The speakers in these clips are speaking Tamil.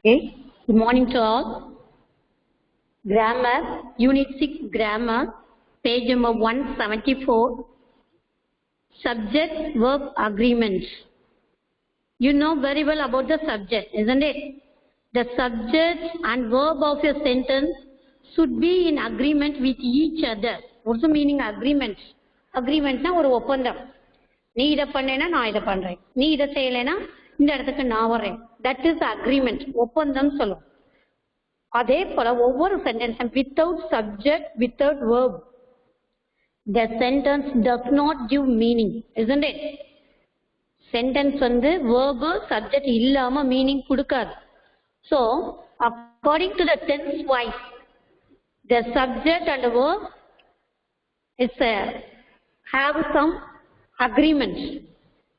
Okay. Good morning to all. Grammar, Unit 6 Grammar, page number 174. Subject verb agreements. You know very well about the subject, isn't it? The subject and verb of your sentence should be in agreement with each other. What's the meaning agreement? Agreement na ஒரு ஒப்பந்தம். நீ இத பண்ணேனா நான் இத பண்றேன். நீ இத செய்யலைனா இந்த இடத்துக்கு நான் வரேன். That is agreement. ஒப்பந்தம் சொல்லும். அதே போல ஒவ்வொரு சென்டென்ஸும் without subject, without verb, the sentence does not give meaning, isn't it? Sentence வந்து verb, subject இல்லாம meaning கொடுக்காது. So, according to the tense wise, the subject and the verb is have some agreement.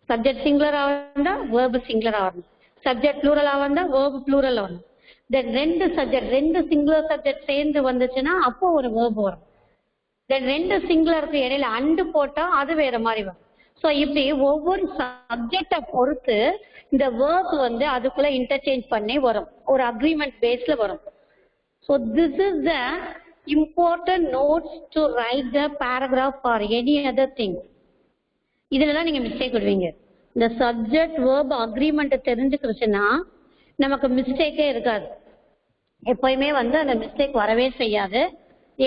Subject singular ஆவந்தா verb singular ஆவணும். Subject plural ஆவந்தா verb plural ஆவணும். Then ரெண்டு subject ரெண்டு singular subject சேர்ந்து வந்துச்சுன்னா அப்போ ஒரு verb வரும். Then ரெண்டு singularக்கு இடையில and போட்டா அது வேற மாதிரி வரும். ஸோ இப்படி ஒவ்வொரு சப்ஜெக்டை பொறுத்து இந்த verb வந்து அதுக்குள்ள இன்டர்சேஞ்ச் பண்ணி வரும். ஒரு அக்ரிமெண்ட் பேஸ்ல வரும். So this is the important notes to right the paragraph or any other thing. இதுலதான் நீங்க மிஸ்டேக் விடுவீங்க. இந்த சப்ஜெக்ட் வேர்ப் அக்ரிமெண்ட் தெரிஞ்சுக்கிடுச்சுன்னா நமக்கு மிஸ்டேக்கே இருக்காது. எப்பயுமே வந்து அந்த மிஸ்டேக் வரவே செய்யாது.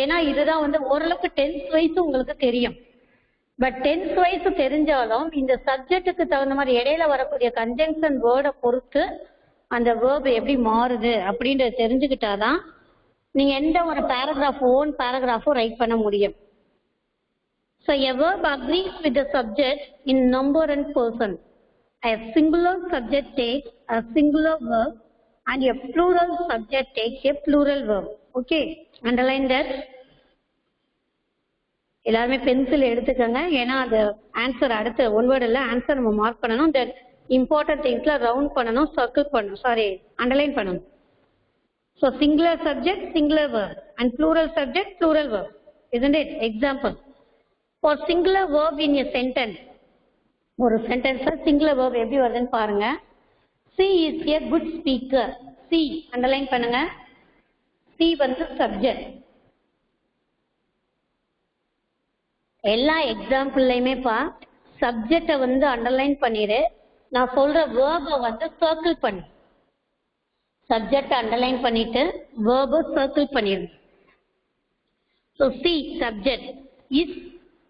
ஏன்னா இதுதான் வந்து ஓரளவுக்கு டென்ஸ் வைஸ் உங்களுக்கு தெரியும். பட் டென்ஸ் வைஸ் தெரிஞ்சாலும் இந்த சப்ஜெக்டுக்கு தகுந்த மாதிரி இடையில வரக்கூடிய கன்ஜங்ஷன் வேர்டை பொறுத்து அந்த வேர்ப் எப்படி மாறுது அப்படின்றத தெரிஞ்சுக்கிட்டாதான் நீங்க எந்த ஒரு பேராகிராஃப் ஓன் பேராகிராஃபும் ரைட் பண்ண முடியும். So a verb agrees with the subject in number and person. A singular subject takes a singular verb and a plural subject takes a plural verb. Okay, underline that. எல்லாருமே பென்சில் எடுத்துக்கங்க. ஏன்னா அது ஆன்சர் அடுத்து ஒன் வேர்ட் இல்லை ஆன்சர் நம்ம மார்க் பண்ணணும். தென் இம்பார்ட்டன்ட் திங்ஸ்ல ரவுண்ட் பண்ணணும், சர்க்கிள் பண்ணணும், சாரி அண்டர்லைன் பண்ணணும். So singular subject singular verb and plural subject plural verb, isn't it? Example. For singular verb in a sentence, ஒரு சென்டென்ஸ்ல சிங்குலர் verb எப்படி வருதுன்னு பாருங்க. She is a good speaker. She underline பண்ணுங்க. She வந்து சப்ஜெக்ட். எல்லா எக்ஸாம்பிள்லையுமே சப்ஜெக்டை வந்து அண்டர்லைன் பண்ணிடு. நான் சொல்ற வேர்பை வந்து சர்க்கிள் பண்ணு. சப்ஜெக்ட் அண்டர்லைன் பண்ணிட்டு வேர்பை சர்க்கிள் பண்ணிடு. So C subject is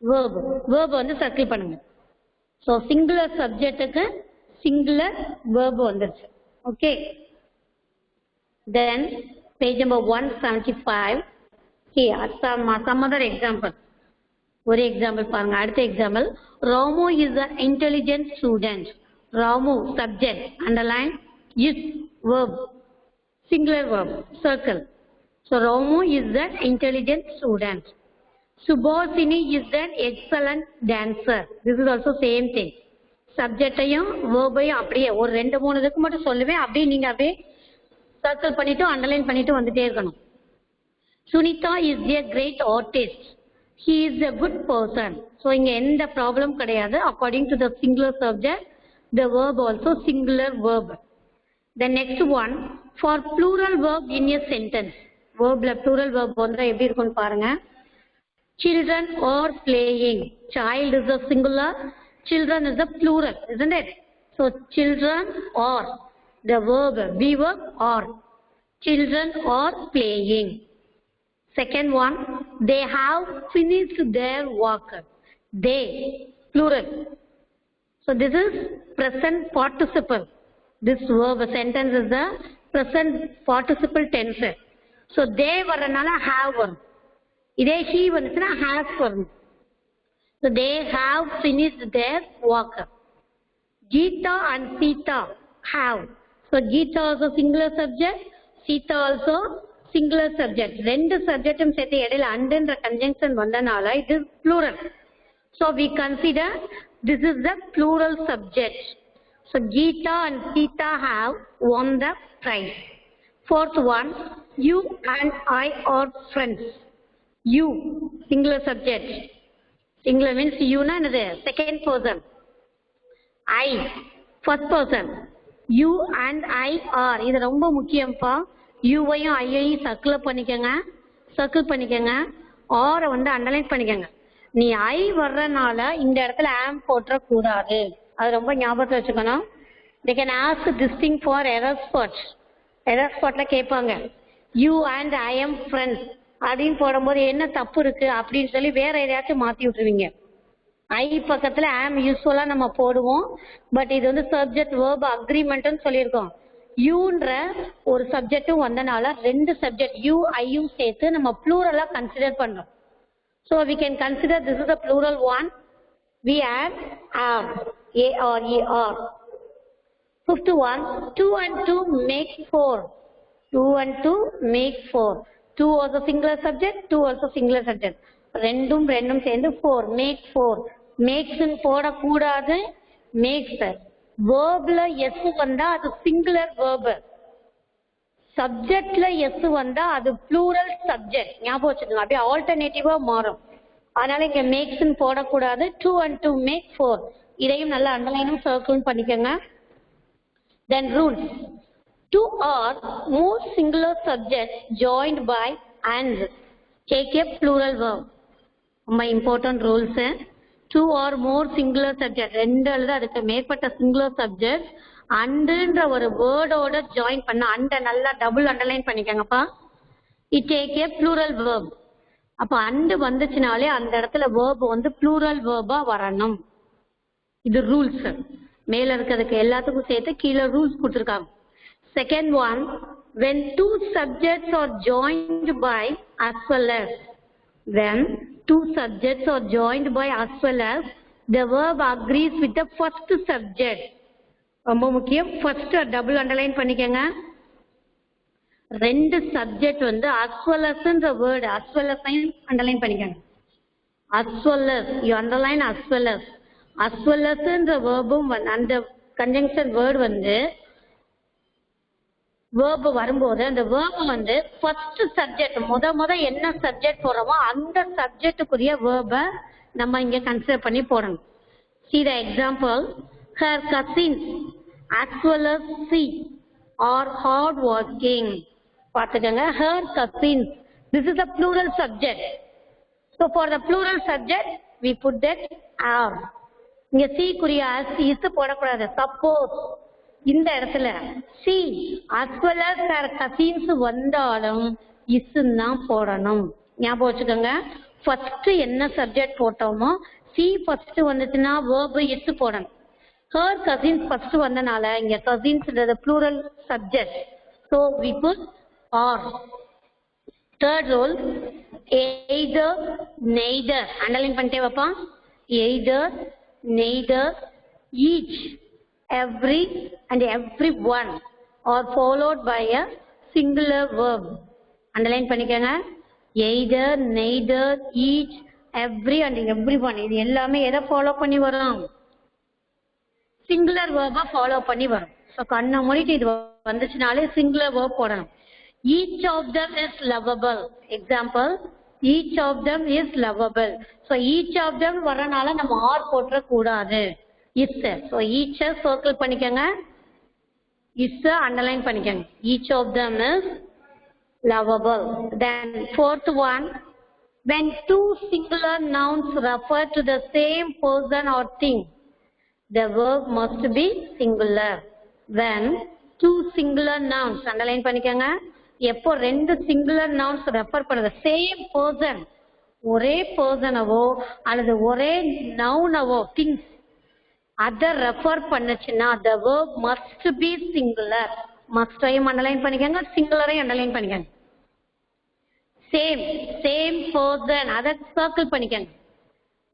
verb verb வந்து சர்க்கிள் பண்ணுங்க. ஸோ சிங்குலர் சப்ஜெக்டுக்கு சிங்குலர் வேர்பு வந்துருச்சு. Okay. Then page number 175. some other example. ஒரு எக்ஸாம்பிள் பாருங்க. அடுத்த example, Ramu is a intelligent student. Ramu subject underline, is verb singular verb circle. So Ramu is a intelligent student. Subhasini is an excellent dancer. This is also same thing. சப்ஜெக்டையும் வேர்பையும் அப்படியே ஒரு ரெண்டு மூணு இதுக்கு மட்டும் சொல்லுவேன். அப்படியே நீங்க அப்படியே சர்க்கிள் பண்ணிட்டு அண்டர்லைன் பண்ணிட்டு வந்துட்டே இருக்கணும். Sunita is a great artist. He is a good person. So இங்க எந்த ப்ராப்ளம் கிடையாது. According to the singular subject the verb also singular verb. The next one, for plural verb in a sentence. Verbல plural verb வந்தா எப்படி இருக்கும்னு பாருங்க. Children are playing. Child is a singular, children is a plural, isn't it? So children are, the verb, be verb are. Children are playing. Second one, they have finished their work. They, plural. So this is present participle. This verb sentence is the present participle tense. So they வரனால have வரும். இதே he வந்துச்சுன்னா has வரும். So they have finished their work. Geeta and Sita have. So Geeta also singular subject, Sita also singular subject. ரெண்டு சப்ஜெக்டும் சேர்த்து இடையில அண்டுன்ற கன்ஜங்ஷன் வந்தனால it is plural. So we consider this is the plural subject. So Geeta and Sita have won the prize. Fourth one, you and I are friends. You, singular subject. Singular means you na another second person. I, first person. You and I are, இது ரொம்ப முக்கியம்ப்பா. யூவையும் ஐயையும் சர்க்கிள் பண்ணிக்கங்க. ஆரை வந்து அண்டர்லைன் பண்ணிக்கங்க. நீ ஐ வர்றனால இந்த இடத்துல ஆம் போட்டக்கூடாது, அது ரொம்ப ஞாபகத்தில் வச்சுக்கணும். they can ask this thing for error spotல கேட்பாங்க. You and I am friends அப்படின்னு போடும்போது என்ன தப்பு இருக்கு அப்படின்னு சொல்லி வேற எதையாச்சும் மாத்தி விட்டுருவீங்க. ஐ பக்கத்துல ஆம் யூஸ்வலா நம்ம போடுவோம், பட் இது வந்து சப்ஜெக்ட் வேர்ப் அக்ரிமெண்ட்னு சொல்லியிருக்கோம். யூன்ற ஒரு சப்ஜெக்டும் வந்தனால ரெண்டு சப்ஜெக்ட் யூ ஐயும் சேர்த்து நம்ம ப்ளூரலா கன்சிடர் பண்றோம். So we can consider this is the plural one. We add are, A-R-E-R. Fifth one, 2 and 2 make 4. 2 and 2 make 4. 2 also singular subject, 2 also singular subject. ரெண்டும் சேர்ந்து 4, make 4. makes ன்னு போடக்கூடாது, makes. வேர்ப்ல எஸ் வந்தா அது சிங்குலர் வேர்பு, சப்ஜெக்ட்ல எஸ் வந்தா அது ப்ளூரல் சப்ஜெக்ட். ஞாபகம் வச்சுக்கோங்க, அப்படியே ஆல்டர்னேட்டிவா மாறும். அதனால இங்க மேக்ஸ் போடக்கூடாது. 2 and 2 make 4. இதையும் நல்லா அண்டர்லைனும் சர்க்கிளும் பண்ணிக்கோங்க. தென் rules. 2 or more singular subjects joined by and take a plural verb. ரொம்ப important rules. 2 or more singular subject, ரெண்டு அல்லது அதுக்கு மேற்பட்ட சிங்குலர் சப்ஜெக்ட் அண்டுன்ற ஒரு வேர்டோட ஜாயின் பண்ண, அண்ட நல்லா டபுள் அண்டர்லைன் பண்ணிக்கங்கப்பா. It take a plural verb. அப்ப அண்டு வந்துச்சுனாலே அந்த இடத்துல வேர்ப் வந்து ப்ளூரல் வேர்பா வரணும். இது ரூல்ஸ். மேல இருக்கிறதுக்கு எல்லாத்துக்கும் சேர்த்து கீழே ரூல்ஸ் கொடுத்துருக்காங்க. Second one, when two subjects are joined by as well as, when two subjects are joined by as well as, the verb agrees with the first subject. ரொம்ப முக்கியம். ஃபர்ஸ்ட் டபுள் அண்டர்லைன் பண்ணிக்கங்க. ரெண்டு சப்ஜெக்ட் வந்து as well as ன்ற word as well as underline பண்ணிக்கங்க. as well as you underline as well as ன்ற வேர்பும் அந்த கன்ஜங்ஷன் வேர்டு வந்து வேர்பு வரும்போது அந்த வேர்பு வந்து ஃபர்ஸ்ட் சப்ஜெக்ட் முத என்ன சப்ஜெக்ட் போடுறோமோ அந்த சப்ஜெக்டுக்குரிய வேர்பை நம்ம இங்க கன்சிடர் பண்ணி போடணும். See the example. Her cousins as well as she are hard working. பார்த்துக்கங்க, her cousins. This is the plural subject. So for the plural subject we put that are. இங்க C குறிய is போடக்கூடாது. சப்போஸ் இந்த இடத்துல C as well as her cousins வந்தாலும் is தான் போடணும். ஞாபகம் வச்சுக்கோங்க, ஃபர்ஸ்ட் என்ன சப்ஜெக்ட் போட்டோமோ C ஃபர்ஸ்ட் வந்துச்சுன்னா verb is போடணும். her cousins first வந்தனால இங்க cousins is the plural subject, so we put are. Third rule, either neither underline பண்ணிட்டே வைப்பா. either neither each every and everyone are followed by a singular verb. underline பண்ணிக்கங்க. either neither each every and everyone இது எல்லாமே எதை ஃபாலோ பண்ணி வரும்? சிங்குலர் வேர்பா ஃபாலோ பண்ணி வரும். ஸோ கண்ணை மூடிட்டு இது வந்துச்சுனாலே சிங்குலர் வேர்ப் போடணும். Each of them is lovable. Example, each of them is lovable. So each of them வரனால நம்ம ஆர் போட்டுற கூடாது. இஸ். ஸோ ஈச்ச சர்க்கிள் பண்ணிக்கோங்க, இஸ் அண்டர்லைன் பண்ணிக்கோங்க. Each of them is lovable. Then fourth one, when two singular nouns refer to the same person or thing, the verb must be singular. When two singular nouns, underline பண்ணிக்கங்க, எப்போ ரெண்டு singular nouns refer பண்ணுது same person, ஒரே பர்சனவோ அல்லது ஒரே நவுனவோ things அதை ரெஃபர் பண்ணுச்சுன்னா the verb must be singular. மஸ்டையும் அண்டர்லைன் பண்ணிக்கங்க, சிங்குலரையும் அண்டர்லைன் பண்ணிக்கங்க. சேம் பர்சன் அதை சர்க்கிள் பண்ணிக்கங்க.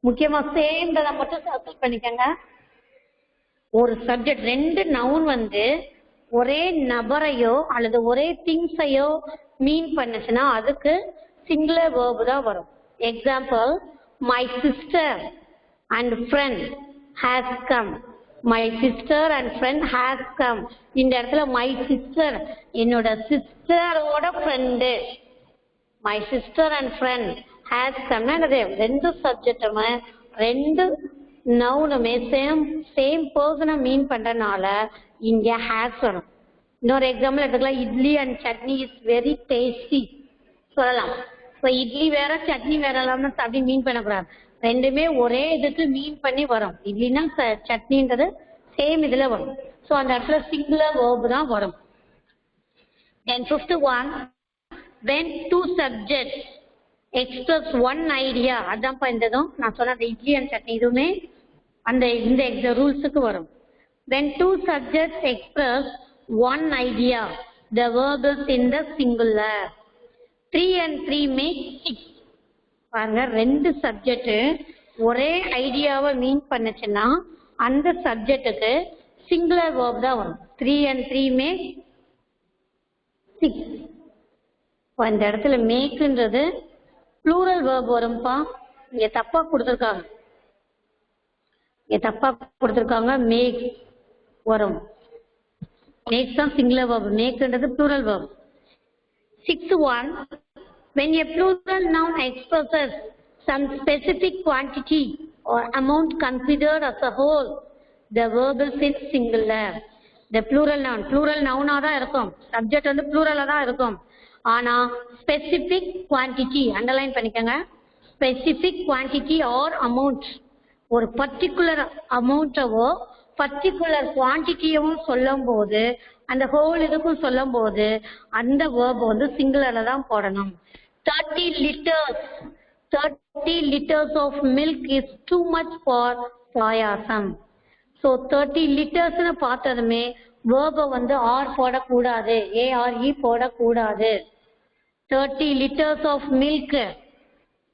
முக்கியமா சேம்ன்றதை மட்டும் சர்க்கிள் பண்ணிக்கங்க. ஒரு சப்ஜெக்ட் ரெண்டு நவுன் வந்து ஒரே நபரையோ அல்லது ஒரே திங்ஸையோ மீன் பண்ணுச்சுன்னா அதுக்கு சிங்குலர் வேர்பு தான் வரும். Example, my sister and friend has come. My sister and friend has come. இந்த இடத்துல மை சிஸ்டர் என்னோட சிஸ்டரோட friend. My sister and friend has come. ரெண்டு சப்ஜெக்டுமே ரெண்டு நவுனுமே சேம் பர்சனை மீன் பண்றதுனால இங்க ஹேஸ் வரும். இன்னொரு எக்ஸாம்பிள் எடுத்துக்கலாம். Idli and chutney is very tasty சொல்லலாம். இப்போ இட்லி வேற சட்னி வேற இல்லாம அப்படி மீன் பண்ணக்கூடாது. ரெண்டுமே ஒரே இதுக்கு மீன் பண்ணி வரும். இட்லினா சட்னின்றது சேம் இதுல வரும். ஸோ அந்த இடத்துல சிங்குலர் வேர்பு தான் வரும். Then fifth one, when two subjects express one idea, அதான் பண்றதும் நான் சொன்ன அந்த இட்லி அண்ட் சட்னி இதுவுமே அந்த இந்த ரூல்ஸுக்கு வரும். When two subjects express one idea, the verb is in the singular. 3 and 3 make 6. பாருங்க, ரெண்டு சப்ஜெக்ட் ஒரே ஐடியாவை மீன் பண்ணுச்சுன்னா அந்த சப்ஜெக்டுக்கு சிங்குலர் வேர்ப் தான் வரும். 3 and 3 make 6. அந்த இடத்துல மேக்குன்றது ப்ளூரல் வேர்ப் வரும்பா. இங்க தப்பா கொடுத்துருக்காங்க. மேக் வரும். மேக் தான் சிங்குலர் வேர்ப், மேக்ன்றது plural verb. 6th one, when a plural noun expresses some specific quantity or amount considered as a whole, the verb is in singular. The plural noun தான் இருக்கும். சப்ஜெக்ட் வந்து plural தான் இருக்கும். ஆனா specific quantity அண்டர்லைன் பண்ணிக்கங்க. specific quantity or amount, ஒரு பர்டிகுலர் அமௌண்ட்டவோ பர்டிகுலர் குவான்டிட்டியவும் சொல்லும் போது அந்த ஹோல் இதுக்கும் சொல்லும் போது அந்த வேர்ப் வந்து சிங்குலர்ல தான் போடணும். 30 liters of milk is too much for payasam. So 30 liters பார்த்ததுமே வேர்பை வந்து ஆர் போடக்கூடாது, ARE போடக்கூடாது. 30 liters of milk,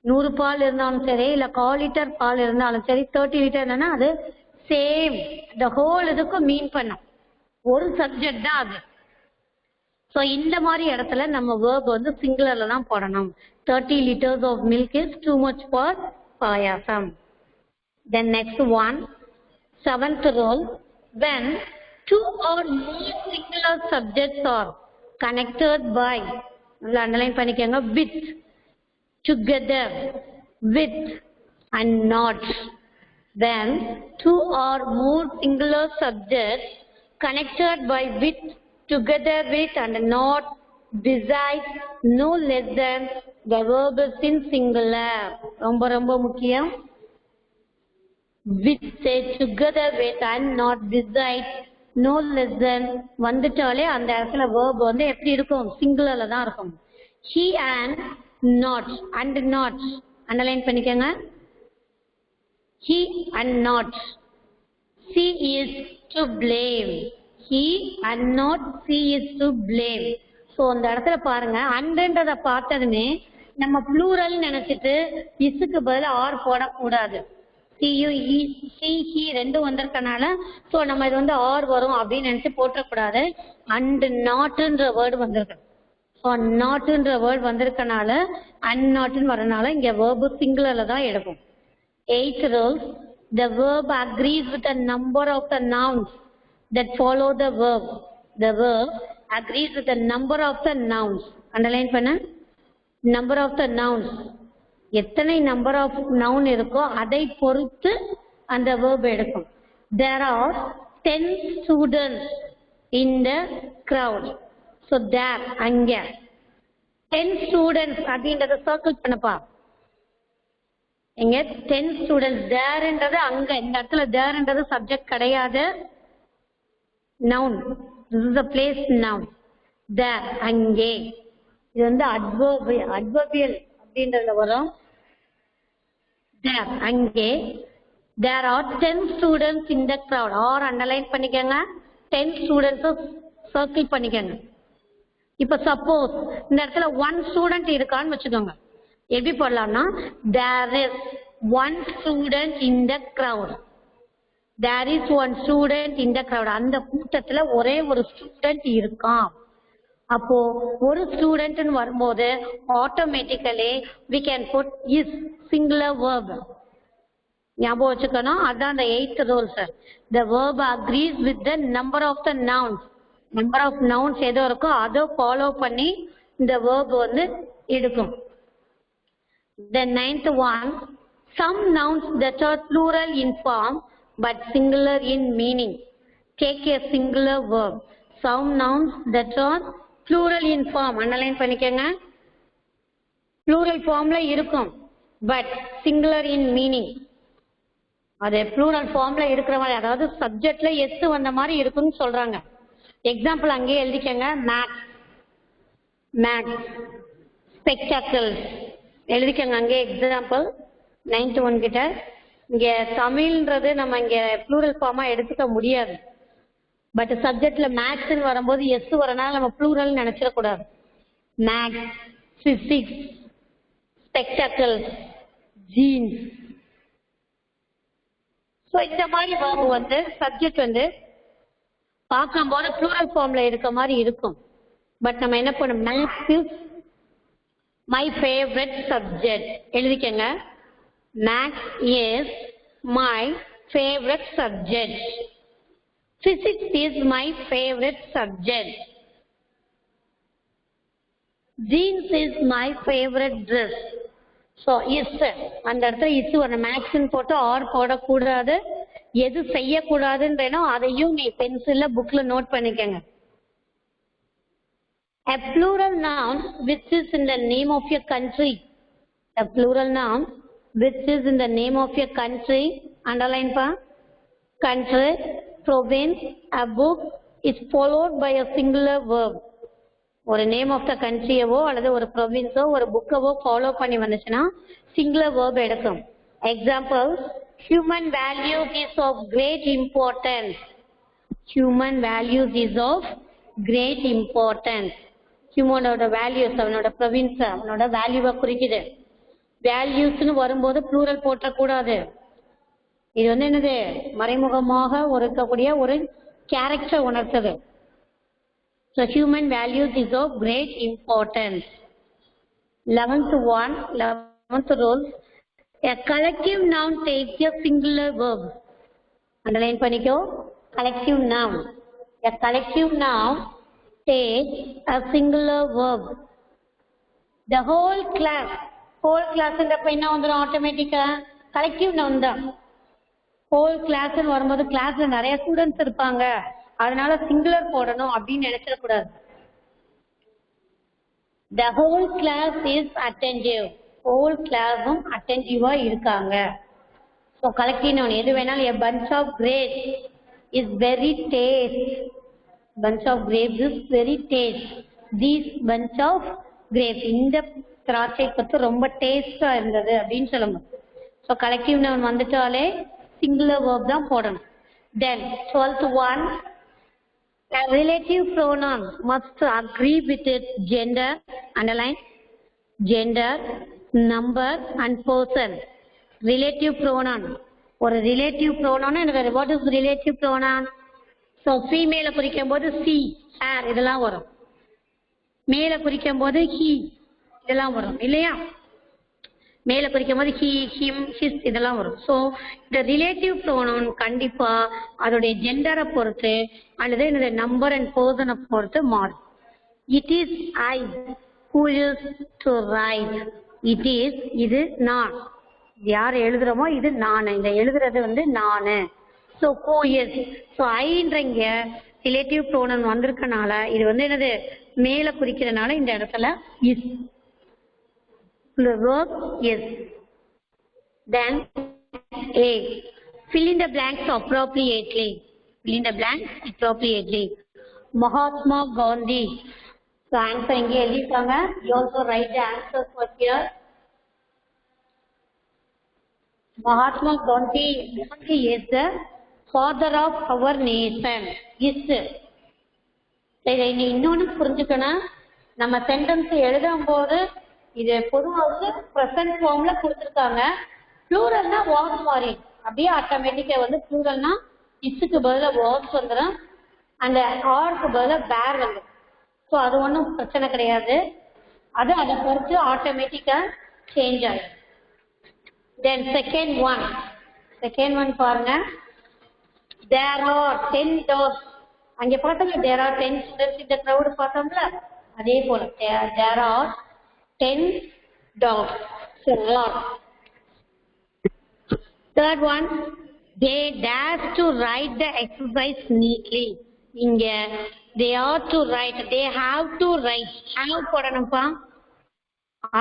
100 பால் இருந்தாலும் சரி இல்ல 1/4 லிட்டர் பால் இருந்தாலும் சரி, 30 லிட்டர் என்னன்னா அது சேம் த ஹோல் இதுக்கும் மீன் பண்ணும். ஒரு சப்ஜெக்ட் தான் அது. ஸோ இந்த மாதிரி இடத்துல நம்ம வேர்ப் வந்து சிங்குலர்ல தான் போடணும். 30 liters of milk is too much for payasam. Then next one, 7th rule, when two or more singular subjects are connected by, underline பண்ணிக்கங்க, with, together, with and not. Then two or more singular subjects connected by with, together with and not, besides, no less than, the verb is in singular. ரொம்ப முக்கியம். with, together with and not, besides, no less than வந்துட்டாலே அந்த இடத்துல verb வந்து எப்படி இருக்கும்? சிங்குலர்ல தான் இருக்கும். he and not அண்டர்லைன் பண்ணிக்கங்க. he and not. she is to blame. he and not she is to blame. So அந்த இடத்துல பாருங்க, அண்டன்றதை பார்த்ததுமே நம்ம ப்ளூரல் நினைச்சிட்டு இசுக்கு பதில் ஆர் போடக்கூடாது. he ரெண்டும் வந்திருக்கனால ஸோ நம்ம இது வந்து ஆர் வரும் அப்படின்னு நினைச்சு போட்டக்கூடாது. அண்ட் நாட்ன்ற வேர்டு வந்திருக்கு. ஸோ நாட்ன்ற வேர்டு வந்திருக்கனால அண்ட் நாட்னு வரனால இங்க வேர்பு சிங்குலர்ல தான் எடுக்கும். 8th rule, the verb agrees with the number of the nouns that follow the verb. The verb agrees with the number of the nouns. Underline பண்ண, number of the nouns. எத்தனை number of noun இருக்கோ அதை பொறுத்து அந்த verb எடுக்கும். There are 10 students in the crowd. So there, அங்க 10 students அப்படின்றத சர்க்கிள் பண்ணப்பா. இங்க 10 students, தேர்ன்றது அங்க, இந்த இடத்துல தேர்ன்றது சப்ஜெக்ட் கிடையாது, noun. This is the place noun. there, அங்கே. இது வந்து adverbial அப்படின்றதுல வரும். there, அங்கே. there are 10 students in the crowd. or underline பண்ணிக்கங்க. 10 students சர்க்கிள் பண்ணிக்கங்க. இப்ப சப்போஸ் இந்த இடத்துல 1 ஸ்டூடெண்ட் இருக்கான்னு வச்சுக்கோங்க. எப்படி போடலாம்னா, there is 1 student in the crowd. there is 1 student in the crowd. அந்த கூட்டத்துல ஒரே ஒரு ஸ்டூடெண்ட் இருக்கான். அப்போ ஒரு ஸ்டூடெண்ட் வரும்போது automatically we can put is singular verb. ஞாபகம் வச்சுக்கணும். அதான் அந்த 8th rule sir. the verb agrees with the number of the nouns. number of nouns எதோ இருக்கோ அதை ஃபாலோ பண்ணி இந்த verb வந்து எடுக்கும். The 9th one, Some nouns that are plural in form but singular in meaning. Take a singular verb. Some nouns that are plural in form. Underline பண்ணிக்கங்க. Plural formல இருக்கும் but singular in meaning. அது plural formல இருக்கிற மாதிரி, அதாவது சப்ஜெக்ட்ல எஸ் வந்த மாதிரி இருக்குன்னு சொல்றாங்க. எக்ஸாம்பிள் அங்கேயே எழுதிக்கங்க. Maths, maths. ஸ்பெக்டாக்கிள்ஸ் எழுதிக்கங்க அங்கே எக்ஸாம்பிள் 9 to 1 கிட்ட. இங்க தமிழ்ன்றது நம்ம இங்க ப்ளூரல் ஃபார்மா எடுத்துக்க முடியாது. பட் சப்ஜெக்ட்ல மேக்ஸ்ன்னு வரும்போது எஸ் வரனால நம்ம ப்ளூரல் நினைச்சிடக்கூடாது. Maths, physics, spectacles, jeans. So இந்த மாதிரி வேர்பு வந்து சப்ஜெக்ட் வந்து பார்க்கும்போது ப்ளூரல் ஃபார்ம்ல இருக்க மாதிரி இருக்கும். பட் நம்ம என்ன பண்ணோம், maths is my favourite subject எழுதிக்கங்க. Maths is my favourite subject. Physics is my favourite subject. Jeans is my favourite dress. So is அந்த இடத்துல இஸ் வரணும். மேக்ஸ்ன்னு போட்டு ஆர் போடக்கூடாது. எது செய்யக்கூடாதுன்றனோ அதையும் நீ பென்சில்ல புக்ல நோட் பண்ணிக்கங்க. A plural noun which is in the name of your country. A plural noun which is in the name of your country. Underline pa. Country, province, a book is followed by a singular verb. ஒரு நேம் ஆஃப் த கண்ட்ரியவோ அல்லது ஒரு ப்ரொவின்ஸோ ஒரு புக்கவோ ஃபாலோ பண்ணி வந்துச்சுன்னா சிங்குலர் வேர்ப் எடுக்கும். Example, human values is of great importance. Human values is of great importance. ஹியூமனோட வேல்யூஸ், அவனோட ப்ரொவின்ஸ், அவனோட வேல்யூவை குறிக்குது. வேல்யூஸ்ன்னு வரும்போது ப்ளூரல் போட்டக்கூடாது. இது வந்து என்னது, மறைமுகமாக இருக்கக்கூடிய ஒரு character உணர்த்தது. So human values is of great importance. 11th rule, a collective noun takes a singular verb. Underline பண்ணிக்கோ. Collective noun. A collective noun takes a singular verb. The whole class ன்றப்ப என்ன வந்துடும் ஆட்டோமேட்டிக்கா? கலெக்டிவ் நவுன் தான். ஹோல் கிளாஸ்ன்னு வரும்போது கிளாஸ்ல நிறைய ஸ்டூடெண்ட்ஸ் இருப்பாங்க, அதனால சிங்குலர் போடணும் அப்படின்னு நினைச்சிடக்கூடாது. The whole class is attentive. whole classம் attentive-ஆ இருக்காங்க. So collective noun எது வேணாலும். A bunch of grapes is very taste. Bunch of grapes is very taste. These bunch of grapes, இந்த திராட்சை கொத்து ரொம்ப டேஸ்டா இருந்தது அப்படின்னு சொல்லுங்க. So collective noun வந்துட்டாலே singular verb தான் போடணும். Then 12th one, a relative pronoun must agree with its gender. Underline gender, number and person. Relative pronoun. ஒரு relative pronoun என்ன? What is relative pronoun? So female குறிக்கும் போது she, her இதெல்லாம் வரும். மேல குறிக்கும் போது he இதெல்லாம் வரும் இல்லையா? மேல குறிக்கும் போது he, him, his இதெல்லாம் வரும். ஸோ இந்த ரிலேட்டிவ் ப்ரோனவுன் கண்டிப்பா அதோடைய ஜெண்டரை பொறுத்து அல்லது இந்த நம்பர் அண்ட் பர்சனை பொறுத்து மாறும். It is I who is to write. it is இது நான், யார் எழுதுறோமோ இது நான், இந்த எழுதுறது வந்து நானு. So who is. ஸோ ஐன்றங்க ரிலேட்டிவ் ப்ரோனவுன் வந்திருக்கனால இது வந்து என்னது மேல குறிக்கிறதுனால இந்த இடத்துல is. The verb is. Then A, fill in the blanks appropriately. Fill in the blanks appropriately. Mahatma Gandhi. So answer இங்கே எழுதிட்டாங்க. You also write the answers for here. Mahatma Gandhi is the father of our nation. Is. சரி, இன்னொன்னு புரிஞ்சுக்கணும். நம்ம சென்டென்ஸ் எழுதும் போது இது பொதுவாக ப்ரெசன்ட் ஃபார்ம்ல கொடுத்துருக்காங்க. ப்ளூரல்னா வாஸ் மாறி அப்படியே ஆட்டோமேட்டிக்கா வந்து ப்ளூரல்னா இஸ்ஸுக்கு பதிலாக வாஸ் வந்துடும், அந்த ஆருக்கு பதிலாக பேர் வந்துடும். ஸோ அது ஒன்றும் பிரச்சனை கிடையாது, அது அதை பொறுத்து ஆட்டோமேட்டிக்கா சேஞ்ச் ஆகிடும். தென் செகண்ட் ஒன் பாருங்க. There are 10 dogs. அங்கே பார்த்தோம்ல தேர் ஆர் 10 students இந்த க்ரௌடு பார்த்தோம்ல, அதே போல there are 10 dogs. So lot. Third one, they dare to write the exercise neatly. Inga they are to write, they have to write. Have போடணும்ப்பா,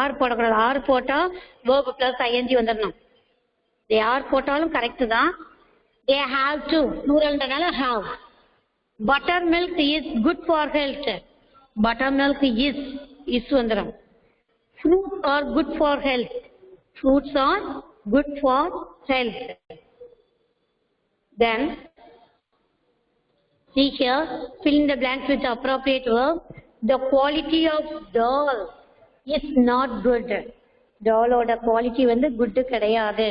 are போடக்கூடாது. are போட்டா verb plus ing வந்துடணும். they are போட்டாலும் கரெக்ட் தான். they have to pluralன்றனால have. buttermilk is good for health. buttermilk is வந்துடும். fruits are good for health. fruits are good for health. Then see here, fill in the blanks with the appropriate verb. The quality of doll is not good. doll oda quality வந்து good கிடையாது.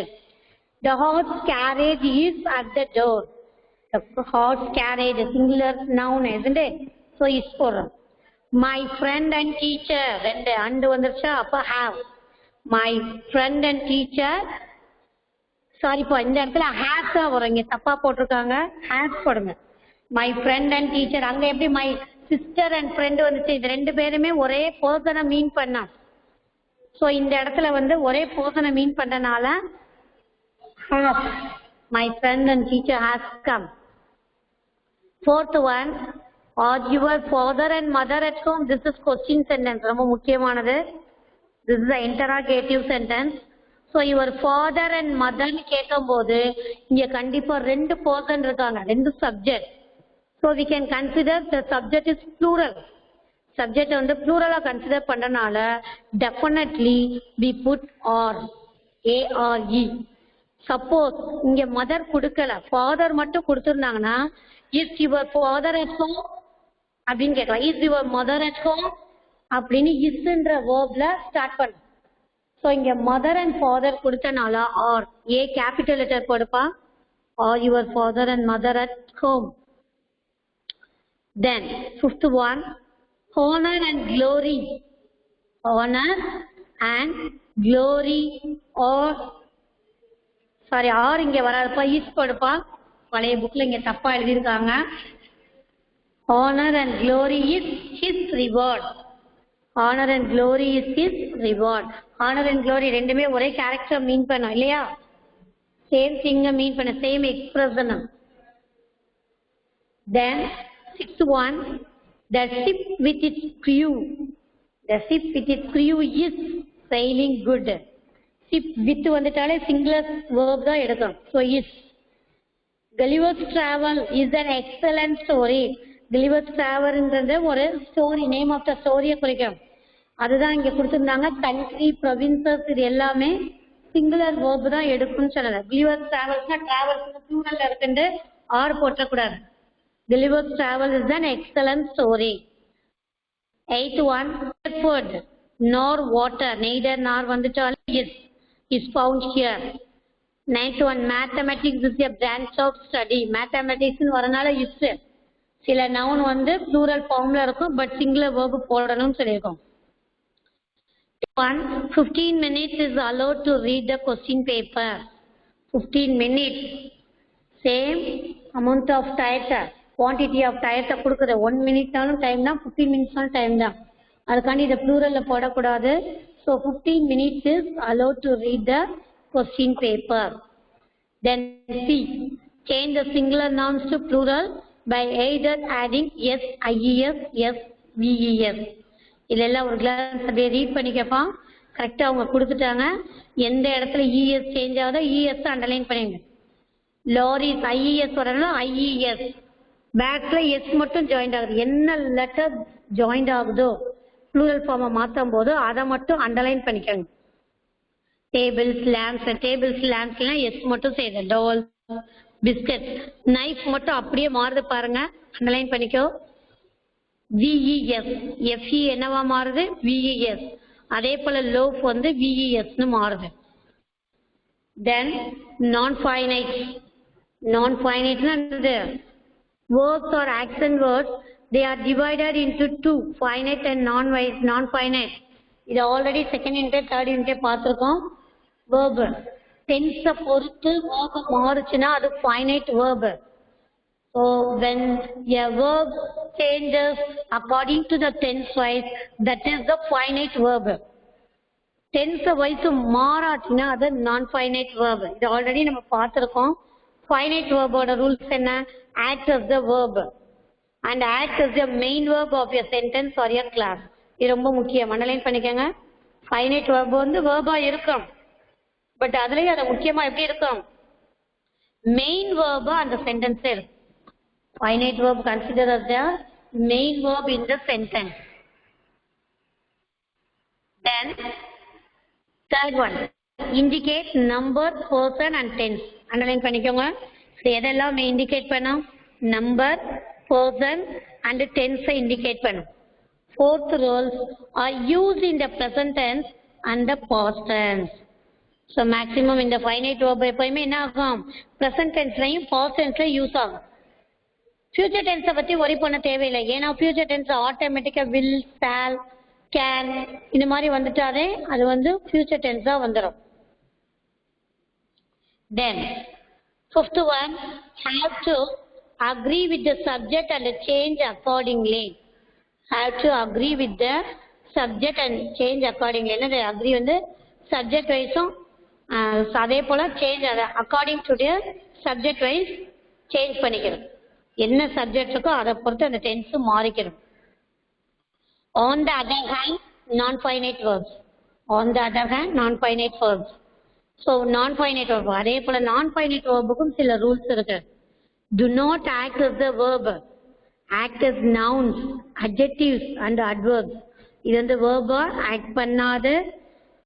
The horse carriage is at the door. the horse carriage singular noun, isn't it? so is for my friend and teacher, ரெண்டு and வந்துருச்சா, அப்ப have. my friend and teacher, sorry இப்போ இந்த இடத்துல has தான் வரும், இங்க தப்பா போட்டிருக்காங்க, has போடுங்க. my friend and teacher, அங்க எப்படி my sister and friend வந்துச்சு, இது ரெண்டு பேருமே ஒரே பர்சனை மீன் பண்ணா. ஸோ இந்த இடத்துல வந்து ஒரே பர்சனை மீன் பண்ணனால has. my friend and teacher has come. Fourth one, are your father and mother at home? This is question sentence, ரொம்ப முக்கியமானது. This is the interrogative sentence. So your father and mother கேட்கும்போது இங்க கண்டிப்பா ரெண்டு person இருக்காங்க, ரெண்டு subject. So we can consider the subject is plural. subject வந்து pluralா consider பண்றனால definitely we put are, A-R-E. suppose இங்க mother கொடுக்கல, father மட்டும் கொடுத்திருந்தாங்கன்னா is your father at home அப்படின்னு கேட்கலாம். is your mother at home அப்படின்னு isன்ற verbல start பண்ண. so இங்க mother and father கொடுத்தனால or A capital letter போடுப்பா. or your father and mother at home. then fifth one, honor and glory. honor and glory or sorry or இங்க வராதுப்பா, is போடுப்பா. பழைய புக்ல இங்க தப்பா எழுதியிருக்காங்க. honor and glory is his reward. honor and glory is his reward. honor and glory ரெண்டுமே ஒரே கேரக்டர் மீன் பண்ணும் இல்லையா, சேம் திங்க மீன் பண்ண, same expression. then sixth one, the ship with its crew. the ship with its crew is sailing good. ship with வந்துட்டாலே சிங்குலர் verb தான் எடுக்கணும். so is. Gulliver's Travel is an excellent story. Gulliver's Travelன்றது ஒரு ஸ்டோரி, நேம் ஆஃப் த ஸ்டோரியை குறிக்கும். அதுதான் இங்க கொடுத்திருந்தாங்க. கண்ட்ரி, ப்ரொவின்சஸ் இது எல்லாமே சிங்குலர் வேர்ப் தான் எடுக்கும்னு சொல்லல. Gulliver's Travelsனா டிராவல்ஸ் ப்ளூரல்ல இருக்குன்னு R போட்டக்கூடாது. Gulliver's Travel is an excellent story. Eighth one, food nor water, neither nor வந்துட்டாலும் is found here. Ninth one, mathematics is a branch of study. mathematics வரனால is. சில noun வந்து plural formல இருக்கும், but singular verb போடணும்னு சொல்லியிருக்கோம். 15 minutes is allowed to read the question paper. 15 minutes, same amount of time, quantity of time கொடுக்குது. 1 minute நாலும் டைம் தான், 15 minutes நாலும் டைம் தான். அதுக்காண்டி இதை plural போடக்கூடாது. so 15 minutes is allowed to read the question paper. then C, change the singular nouns to plural by either adding s, ies, s, ves. இதெல்லாம் ஒரு கிளாஸ் அப்படியே ரீட் பண்ணிக்கப்பா. கரெக்டாக அவங்க கொடுத்துட்டாங்க. எந்த இடத்துல இஎஸ் சேஞ்ச் ஆகுதோ இஎஸ் அண்டர்லைன் பண்ணிடுங்க. லாரிஸ் ஐஇஎஸ் வரணும், ஐஇஎஸ் பேக்ல எஸ் மட்டும் ஜாயிண்ட் ஆகுது. என்ன லெட்டர் ஜாயிண்ட் ஆகுதோ ப்ளூரல் ஃபார்மை மாற்றும் போது அதை மட்டும் அண்டர்லைன் பண்ணிக்கோங்க. டேபிள்ஸ், லேம்ப்ஸ்லாம் எஸ் மட்டும் செய்யுது. டால், பிஸ்கட், நைஃப் மட்டும் அப்படியே மாறுது பாருங்க, அண்டர்லைன் பண்ணிக்கோ. விஇஎஸ், எஃப்இ என்னவா மாறுது, விஇஎஸ். அதே போல லோஃப் வந்து விஇஎஸ்னு மாறுது. தென் நான் ஃபைனைட்னா words or accent words, they are divided into two, finite and non-finite. இது already second unit third unit பார்த்துருக்கோம். verb tense பொறுத்து verb மாறுச்சுன்னா அது finite verb. so when a verb changes according to the tense wise, that is the finite verb. tense வயசு மாறாட்டினா அது non-finite verb. இது ஆல்ரெடி நம்ம பார்த்துருக்கோம். finite verb ஓட ரூல்ஸ் என்ன? act as the verb and act as the main verb of your sentence or your class. இது ரொம்ப முக்கியம், அண்டர்லைன் பண்ணிக்கோங்க. finite verb வந்து verb இருக்கும், பட் அதுலயும் அது முக்கியமா எப்படி இருக்கும்? main verb அந்த sentence இருக்கும். finite verb considered as the main verb in the sentence. Then third one, indicate number, person and tense. Underline பண்ணிக்கோங்க. எதெல்லாம் indicate பண்ணும்? number, person and tense indicate பண்ணும். Fourth roles are used in the present tense and the past tense. So maximum in the finite verb எப்பவுமே என்ன ஆகும்? present tenseலையும் past tenseலையும் யூஸ் ஆகும். future tense பத்தி worry பண்ண தேவையில்லை, ஏன்னா future tense ஆட்டோமேட்டிக்கா will, shall, can இந்த மாதிரி வந்துட்டாலே அது வந்து future tense வந்துடும். Then fifth one, have to agree with the subject and change accordingly. Have to agree with the subject and change accordingly. என்ன agree வந்து subject wise அதே போல change according to the subject wise change பண்ணிக்கிறோம். என்ன subject இருக்கோ அதை பொறுத்து அந்த tense மாறிக்கிறோம். On the other hand, non-finite verbs. On the other hand, non-finite verbs. So non-finite verb அதே போல non-finite verbுக்கும் சில ரூல்ஸ் இருக்கு. Do not act as the verb. Act as nouns, adjectives and adverbs. இது வந்து verb act பண்ணாது.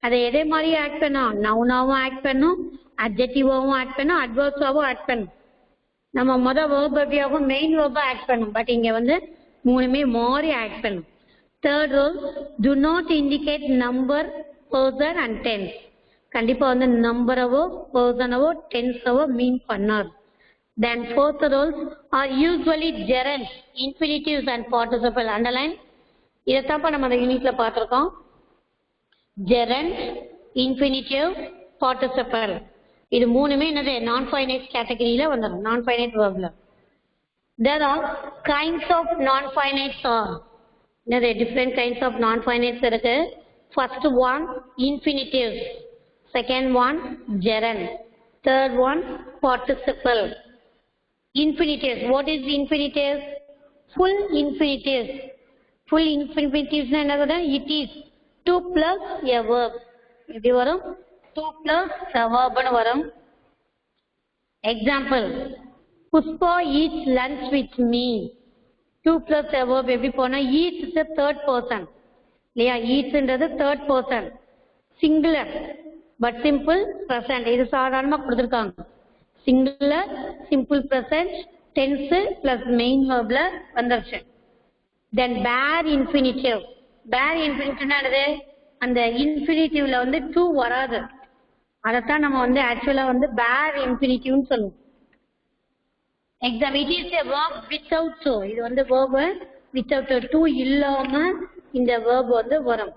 அதை எதே மாதிரி act பண்ணும்? noun-ஆவும் act பண்ணும், adjective-ஆவும் act பண்ணும், adverbs-ஆவும் act பண்ணும். நம்ம verb எப்படியாகும் main verb act பண்ணும், பட் இங்க வந்து மூணுமே மாறி act பண்ணும். Third rule, do not indicate number, person and tense. கண்டிப்பா வந்து நம்பரவோ பர்சனவோ டென்ஸவோ மீன் பண்ணார். Then fourth rules are usually gerunds, infinitives and participle. Underline. இதைத்தான் நம்ம அந்த யூனிட்ல பார்த்திருக்கோம். gerund, infinitive, participle. இது மூணுமே என்னது? non-finite கேட்டகரியில வந்துடும், non-finite verbல. There are kinds of non-finite are. There are different kinds of non-finite இருக்கு. First one, infinitives. Second one, gerund. Third one, participle. Infinitives. What is infinitives? Full infinitives. Full infinitives என்னது? It is 2 plus a verb. எப்படி வரும்? 2 plus a verb வரும். Example, Puspa eats lunch with me. 2 plus a verb எப்படி போனா? eats is the third person. இல்லையா? eats என்றது third person. singular but simple present. இது சாதாரணமா கொடுத்திருக்காங்க. singular, simple present, tense plus main verbல வந்துருச்சு. Then bare infinitive. bare infinitive என்னது? அந்த infinitive-ல வந்து to வராது. அதத்தான் நம்ம வந்து ஆக்சுவலா வந்து bare infinitive-னு சொல்லுவோம். Example, it is a verb without to. இது வந்து verb without to இல்லாம இந்த verb வந்து வரும்.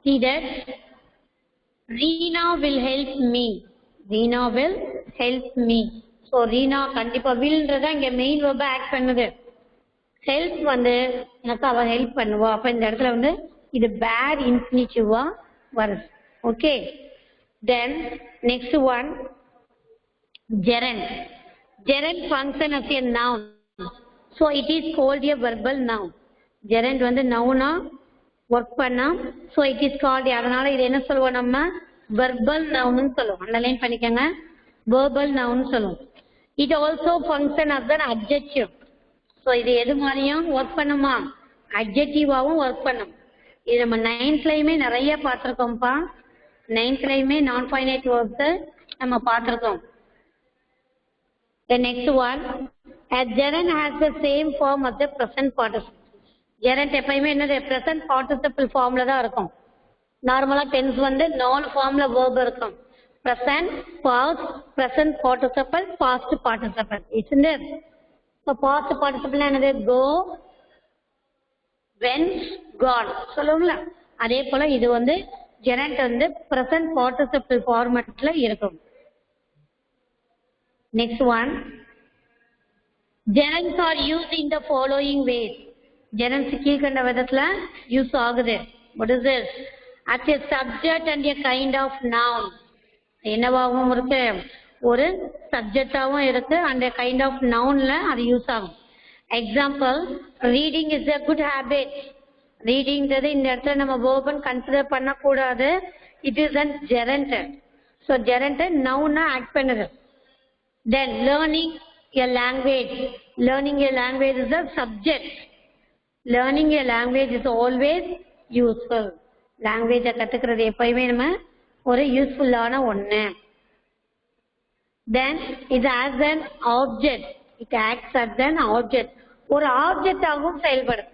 See that? Reena will help me. Reena will help me. So Reena கண்டிப்பா willன்றதா இங்க main verb ஆக்ட் பண்ணுது. help வந்து எனக்கு அவ ஹெல்ப் பண்ணுவா. அப்ப இந்த இடத்துல வந்து இது bare infinitive-ஆ வருது. Okay. Then next one, gerund. Gerund function as a noun. So it is called a verbal noun. Gerund வந்து noun-ஆ ஒர்க் பண்ணா. So it is called, அதனால இது என்ன சொல்லுவோம் நம்ம? verbal noun சொல்லுவோம். அண்டர்லைன் பண்ணிக்கங்க. verbal noun சொல்லுவோம். It also function as an adjective. So இது எது மாதிரியும் ஒர்க் பண்ணுமா? adjective-ஆவும் ஒர்க் பண்ணும். இது நம்ம 9th-லயுமே நிறைய பார்த்திருக்கோம்ப்பா. 9th-லயுமே non-finite verbs நம்ம பார்த்திருக்கோம். The next one, a gerund has the same form as the present participle. gerund எப்பயுமே என்னது? present participle formல தான் இருக்கும். நார்மலா tense வந்து 4 formல verb இருக்கும். present, past, present participle, past participle. Isn't it? So past participle என்னது? go, went, gone. சொல்லுங்களா? அதே போல இது வந்து gerund வந்து present participle formatல இருக்கும். Next one, gerunds are used in the following ways. gerunds கீழ்கண்ட விதத்துல யூஸ் ஆகுது. What is this? as a subject and a kind of noun. என்னவாகவும் இருக்கு, ஒரு சப்ஜெக்டாகவும் இருக்கு and a kind of nounல அது யூஸ் ஆகும். Example, reading is a good habit. ரீடிங்கிறது இந்த இடத்துல நம்ம verb கன்சிடர் பண்ணக்கூடாது. it is an gerund. so gerund noun act பண்ணுது. then learning a language. learning a language is a subject. learning a language is always useful. language கத்துக்கிறது எப்பயுமே நம்ம ஒரு யூஸ்ஃபுல்லான ஒண்ணு. then it has an object. it acts as an object. ஒரு ஆப்ஜெக்ட் ஆகவும் செயல்படும்.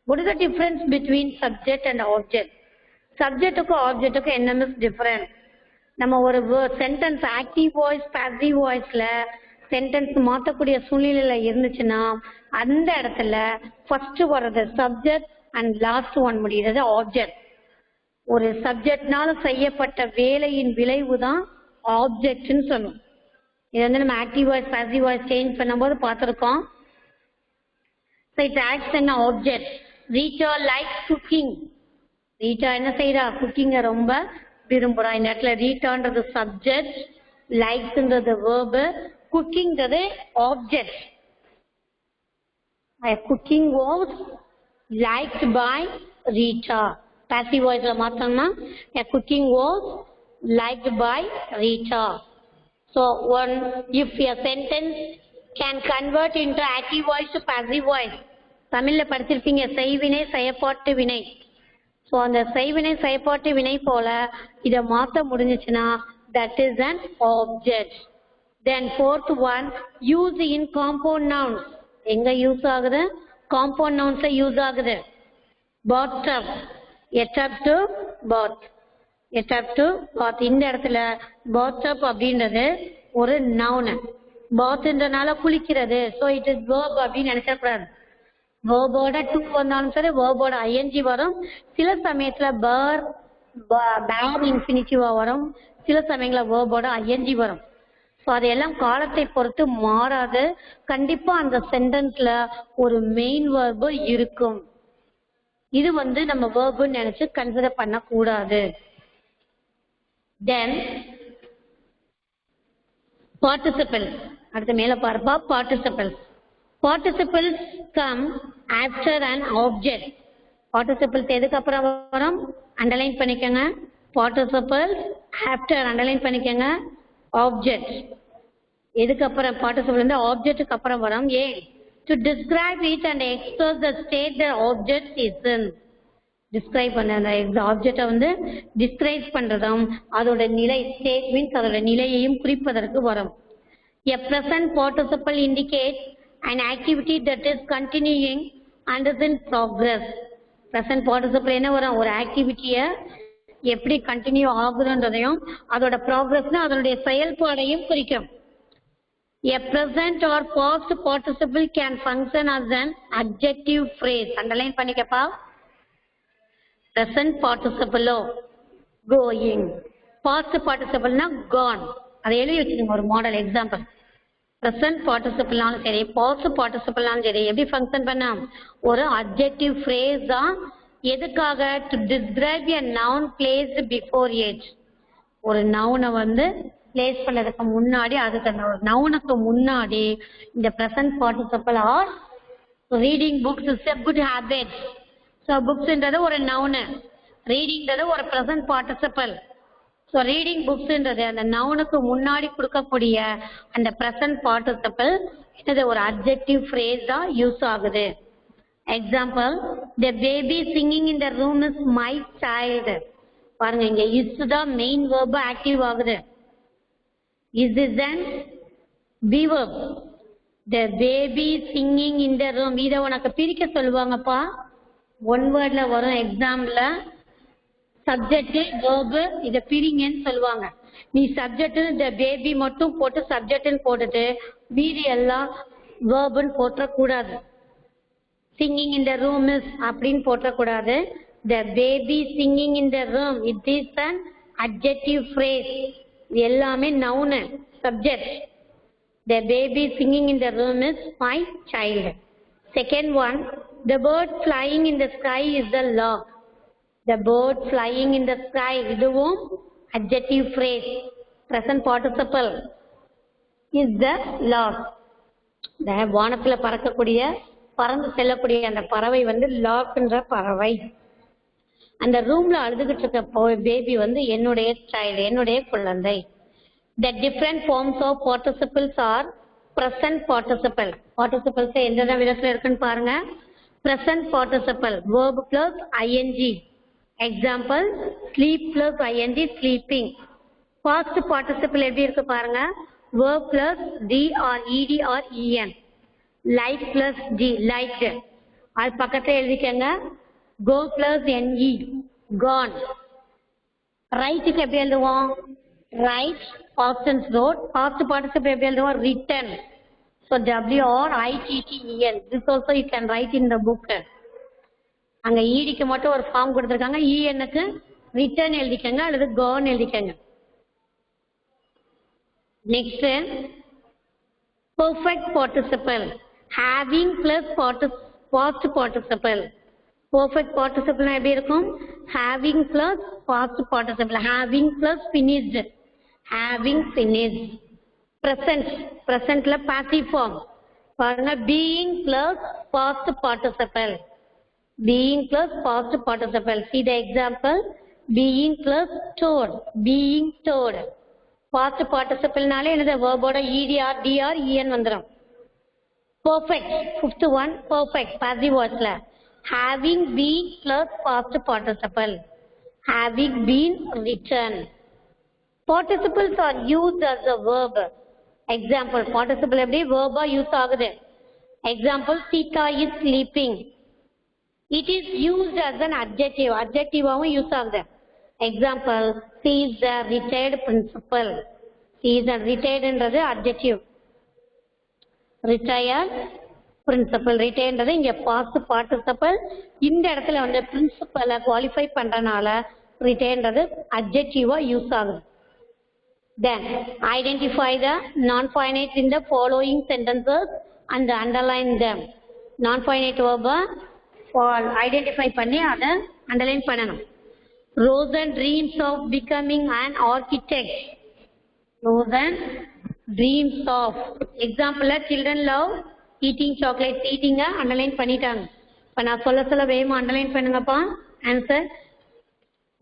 what is the difference between subject and object? சப்ஜெக்ட்டுக்கும் ஆப்ஜெக்ட்டுக்கும் என்ன மிஸ் டிஃபரன்ஸ்? நம்ம ஒரு சென்டென்ஸ் ஆக்டிவ் வாய்ஸ் பாசிவ் வாய்ஸ்ல சென்டென்ஸ் மாற்றக்கூடிய சூழ்நிலையில இருந்துச்சுன்னா அந்த இடத்துல ஃபர்ஸ்ட் வர்றது சப்ஜெக்ட் அண்ட் லாஸ்ட் ஒன் முடிகிறது ஆப்ஜெக்ட். ஒரு சப்ஜெக்ட்னால செய்யப்பட்ட வேலையின் விளைவு தான் ஆப்ஜெக்ட்னு சொல்லுவோம். இது வந்து நம்ம active voice passive voice change பண்ணும்போது பார்த்துருக்கோம். So it acts as an object. Rita likes cooking. Rita என்ன செய்யறா, குக்கிங்க ரொம்ப விரும்புறா. இந்த இடத்துல ரீட்டான்றது சப்ஜெக்ட், லைக்ஸ்ன்றது verb, குக்கிங்கிறது object. cooking was liked by Rita. passive voice மாத்தோம்னா cooking was liked by Rita. so one, if a sentence can convert into active voice to passive voice, தமிழ்ல படிச்சிருப்பீங்க செய்வினை செயற்பாட்டு வினை. ஸோ அந்த செய்வினை செயற்பாட்டு வினை போல இதை மாற்ற முடிஞ்சிச்சுன்னா that is an object. then fourth one, use in compound nouns. எங்க யூஸ் ஆகுது, compound nouns யூஸ் ஆகுது. bath up, get up to bath, get up to bath. இந்த இடத்துல bath up அப்படின்றது ஒரு noun. பாத்ன்றனால குளிக்கிறது, ஸோ இட் இஸ் verb அப்படின்னு நினைச்சக்கூடாது. வேர்போட டு வந்தாலும் சரி, வேர்போட ஐஎன்ஜி வரும். சில சமயத்துல பேர் இன்ஃபினிட்டிவா வரும், சில சமயங்கள வேர்போட ஐஎன்ஜி வரும். ஸோ அதையெல்லாம் காலத்தை பொறுத்து மாறாது. கண்டிப்பா அந்த சென்டென்ஸ்ல ஒரு மெயின் வேர்பு இருக்கும். இது வந்து நம்ம வேர்புன்னு நினைச்சு கன்சிடர் பண்ண கூடாது. தென் participles. அடுத்து மேல பார்ப்பா participles. participles come after an object. participles எதுக்கு அப்புறம் வரும், அண்டர்லைன் பண்ணிக்கங்க. participles after அண்டர்லைன் பண்ணிக்கங்க object. எதுக்கு அப்புறம் participle வந்து ஆப்ஜெக்ட்டுக்கு அப்புறம் வரும். ஏன், to describe it and express the state the object is in. Describe பண்ண அந்த ஆப்ஜெக்டை வந்து டிஸ்கிரைப் பண்றதும் அதோட நிலை, ஸ்டேட் மீன்ஸ் அதோட நிலையையும் குறிப்பதற்கு வரும். a present participle indicates an activity that is continuing and is in progress. present participle என்ன வரும், ஒரு ஆக்டிவிட்டியை எப்படி கண்டினியூ ஆகுதுன்றதையும் அதோட ப்ராக்ரஸ்னா அதனுடைய செயல்பாடையும் குறிக்கும். a present or past participle can function as an adjective phrase. Underline பண்ணிக்கப்பா. present participle going, past participle na gone. அதை எழுதி வச்சுக்கோங்க ஒரு மாடல் எக்ஸாம்பிள். present participle-னாலும் சரி, past participle-னாலும் சரி, எப்படி ஃபங்க்ஷன் பண்ணா ஒரு adjective phrase தான். எதுக்காக, to describe a noun placed before it. ஒரு நவுனை வந்து பிளேஸ் பண்ணதுக்கு முன்னாடி, அதுக்கு அந்த ஒரு நவுனுக்கு முன்னாடி இந்த present participle or reading books is a good habit. So புக்ஸ்ன்றது ஒரு நவுனு, ரீடிங்கிறது ஒரு ப்ரெசன்ட் பார்ட்டிசிபல். ஸோ ரீடிங் புக்ஸ்ன்றது அந்த நவுனுக்கு முன்னாடி கொடுக்கக்கூடிய அந்த ப்ரெசன்ட் பார்ட்டிசிபல் இது ஒரு அட்ஜெக்டிவ் ஃப்ரேஸ் தான் யூஸ் ஆகுது. Example, the baby singing in the room is my child. பாருங்க, இங்க இஸ் தான் மெயின் வேர்ப் ஆக்டிவ் ஆகுது. Is is an be verb. The baby singing in the room, இதை உனக்கு பிரிக்க சொல்லுவாங்கப்பா. ஒன் வேர்ட்ல வரும் எக்ஸாம்ல. சப்ஜெக்ட் வேர்பு இதை பிரிங்கன்னு சொல்லுவாங்க. நீ சப்ஜெக்ட் த பேபி மட்டும் போட்டு சப்ஜெக்ட்னு போட்டுட்டு மீதி எல்லாம் வேர்புன்னு போட்டக்கூடாது. Singing in the room is அப்படின்னு போட்டக்கூடாது. The baby singing in the room, it is an adjective phrase. இது எல்லாமே noun, subject. The baby singing in the room is my child. Second one, the bird flying in the sky is the lark. The bird flying in the sky. இதுவும் adjective phrase. Present participle is the lark. இந்த வானத்துல பறக்கக்கூடிய பறந்து செல்லக்கூடிய அந்த பறவை வந்து லார்க்ன்ற பறவை. அந்த ரூம்ல அழுதுகிட்டு இருக்க பேபி வந்து என்னுடைய சைல்டு, என்னுடைய குழந்தை. The different forms of participles are present participle. Participles எந்த விதத்துல இருக்குன்னு பாருங்க. Present participle verb plus ing. Example, sleep plus ing, sleeping. Past participle எப்படி இருக்கு பாருங்க. Verb plus d or ed or en. Like plus d, liked. அது பக்கத்துல எழுதிக்கங்க. Go plus ne, gone. Write-க்கு எப்படி எழுதுவோம்? Write, past tense wrote. Past participle எப்படி எழுதுவோம்? Written. So w-r-i-t-t-e-n. This also you can write in the book. அங்க ஈடிக்கு மட்டும் ஒரு ஃபார்ம் கொடுத்துருக்காங்க. க்கு ரிட்டர்ன் எழுதிக்கங்க அல்லது gone எழுதிக்கங்க. Next perfect participle. Having plus past participle. Perfect participle எப்படி இருக்கும்? Having plus past participle. Having plus finished. Having finished. Presentல passive form. பாருங்க, being plus past participle. Being plus past participle. See the example. Being plus told. Being told. Past participle நாலே என்னது? verb ஓட ed or d or en வந்துரும். Perfect. Fifth one, perfect. Passive voiceல. Having been plus past participle. Having been written. Participles are used as a verb. Example, participle எப்படி verb use ஆகுது. Example, Sita is sleeping. It is used as an adjective. Adjective ஆவும் use ஆகுது. Example, she is a retired principal. She is a retired என்றது adjective. Retired principal. Retired என்றது இங்க past participle. இந்த இடத்துல வந்து principal qualify பண்றனால retired என்றது adjective use ஆகுது. Then, identify the non-finite in the following sentences and underline them. Non-finite verb identify பண்ணி அதை underline பண்ணணும். Rosen dreams of becoming an architect. Rosen dreams of. Example, children love eating chocolates. Eating underline பண்ணிட்டாங்க. இப்போ நான் சொல்ல வேகமா underline பண்ணுங்கப்பா. Answer,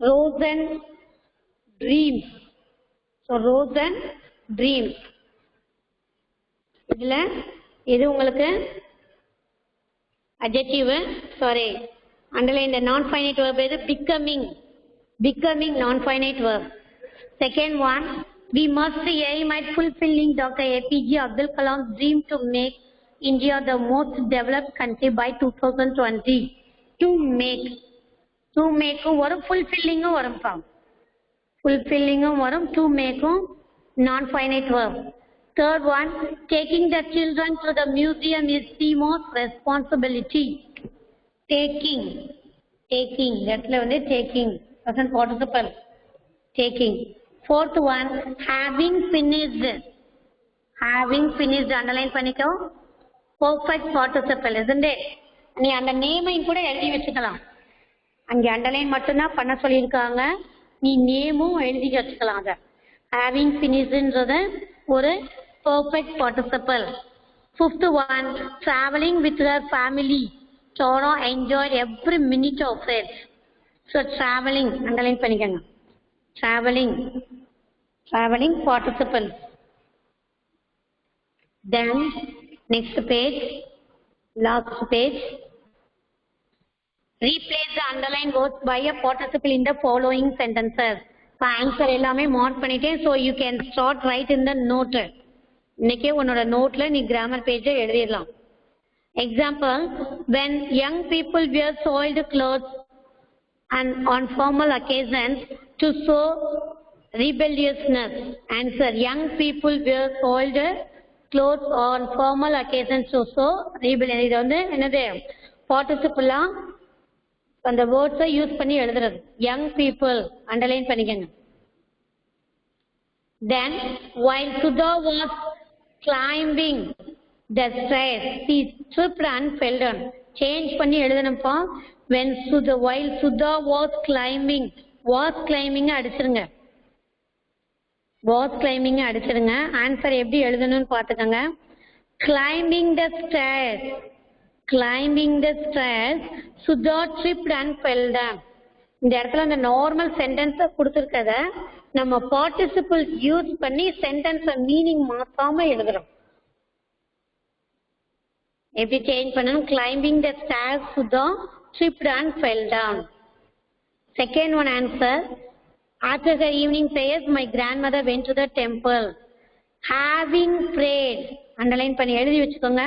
Rosen dreams. So, Rosen dreams. இதுல இது உங்களுக்கு adjective, sorry, underline the non-finite verb is becoming. Becoming non-finite verb. Second one, we must aim at fulfilling Dr. APJ Abdul Kalam's dream to make India the most developed country by 2020. To make வரும், fulfilling வரும் form. Fulfilling வரும், to make non-finite verb. Third one, taking the children to the museum is Timo's responsibility. Taking. இடத்துல வந்து taking. Present participle. Taking. Fourth one, having finished. Underline பண்ணிக்கோ. Perfect participle, isn't it? நீ அந்த நேமையும் கூட எழுதி வச்சுக்கலாம். அங்கே underline மட்டும்தான் பண்ண சொல்லியிருக்காங்க. நீ நேமும் எழுதி வச்சுக்கலாம். அதை having finishedன்றது ஒரு perfect participle. Fifth one, traveling with her family. Tara enjoyed every minute of it. So traveling, underline பண்ணிக்கங்க. Traveling participle. Then next page, last page. Replace the underlined words by a participle in the following sentences. Answer எல்லாமே மார்க் பண்ணிட்டேன். So you can start write in the note. இன்னைக்கே உன்னோட நோட்ல நீ கிராமர் பேஜை எழுதிடலாம். Example, when young people wear soiled clothes and on formal occasions to show rebelliousness. Answer, young people wear soiled clothes on formal occasions to show rebellion. இது வந்து என்னது? participle அந்த வேர்ட்ஸை யூஸ் பண்ணி எழுதுறது. young people underline பண்ணிக்கங்க. Then, while Sudha was climbing the stairs, she tripped and fell down. Change பண்ணி எழுதணும்ப்பா. when while Sudha was climbing அடிச்சிருங்க. was climbing அடிச்சிருங்க. ஆன்சர் எப்படி எழுதணும்னு பார்த்துக்கோங்க. climbing the stairs Sudha tripped and fell down. இந்த இடத்துல அந்த நார்மல் சென்டென்ஸை கொடுத்துருக்கத நம்ம பார்ட்டிசிபிள் யூஸ் பண்ணி சென்டென்ஸை மீனிங் மாத்தாம எழுதுறோம். எப்படி சேஞ்ச் பண்ணணும்? climbing the stairs Sudha tripped and fell down. Second one answer. After her evening prayers, my grandmother went to the temple. Having prayed. Underline பண்ணி எழுதி வச்சுக்கோங்க.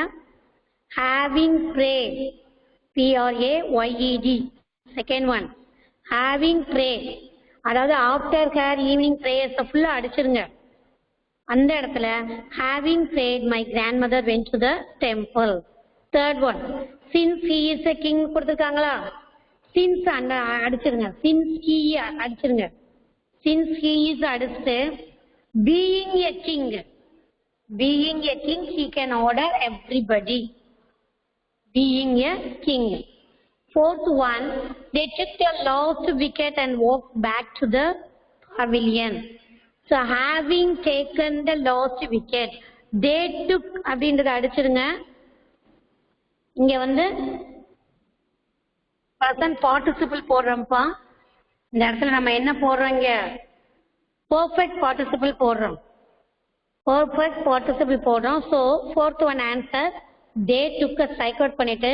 Having prayed. P-R-A-Y-E-D. Second one. Having prayed. அதாவது after her evening prayers ஃபுல்லா அடிச்சிருங்க. அந்த இடத்துல having prayed, my grandmother went to the temple. Third one. Since he is a king கொடுத்துருக்காங்களா? Since அடிச்சிருங்க. Since he அடிச்சிருங்க. Since he is அடிச்சு being a king, he can order everybody. Being a king. Fourth one, they took the lost wicket and walked back to the pavilion. So having taken the lost wicket, they took அப்படின்றத அடிச்சிருங்க. இங்க வந்து present participle போடுறோம்ப்பா. இந்த இடத்துல நம்ம என்ன போடுறோம்? இங்க perfect participle போடுறோம். perfect participle போடுறோம். So fourth one answer, they took a strike out பண்ணிட்டு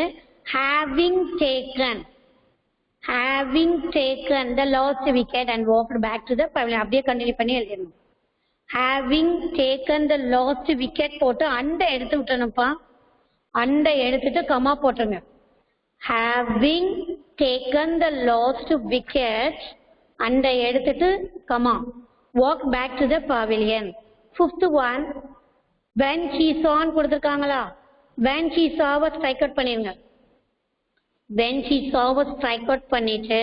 having taken the lost wicket and walked back to the pavilion. அப்படியே கண்டினியூ பண்ணி எழுதணும். having taken the lost wicket போட்டு அந்த எடுத்து விட்டணும்ப்பா. அந்த எடுத்துட்டு கமா போட்டுருங்க. having taken the lost wicket and எடுத்துட்டு comma walk back to the pavilion. Fifth one, when she saw கொடுத்திருக்காங்களா? when she saw was strike out பண்ணிருங்க. when she saw was strike out பண்ணிட்டு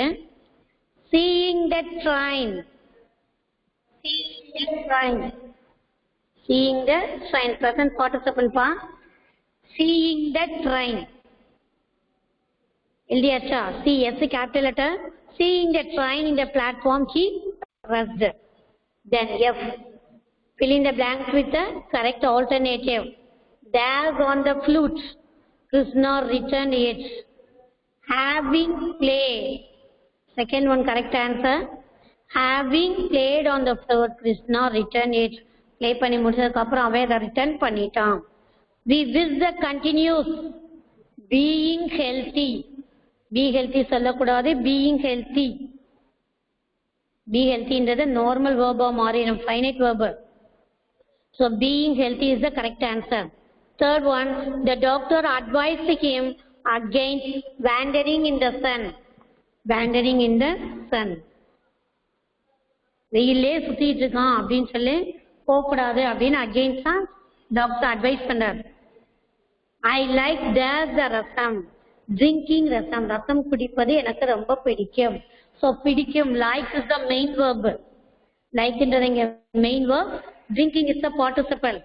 seeing the train present participle பா. seeing the train எழுதியாச்சா? C-S capital letter. Seeing the train in the platform, she rushed. Then F. Fill in the blanks with the correct alternative. There's on the flute. Krishna returned it. Having played. Second one correct answer. Having played on the flute, Krishna returned it. Play பண்ணி முடிச்சதுக்கு அப்புறம் அவன் அதை ரிட்டர்ன் பண்ணிட்டான். We wish the continues. Being healthy. be healthy சொல்லக்கூடாது. being healthy என்றது normal verb மாறிடும், finite verb. so being healthy is the correct answer. Third one, the doctor advised him against wandering in the sun. வெயிலே சுத்திட்டு இருக்கான் அப்படின்னு சொல்லி போகக்கூடாது அப்படின்னு against தான் டாக்டர் அட்வைஸ் பண்றாரு. I like the rasam. Drinking rasam. ரசம் குடிப்பது எனக்கு ரொம்ப பிடிக்கும். So பிடிக்கும், like is the main verb. Like என்றது இங்க main verb. Drinking is the participle.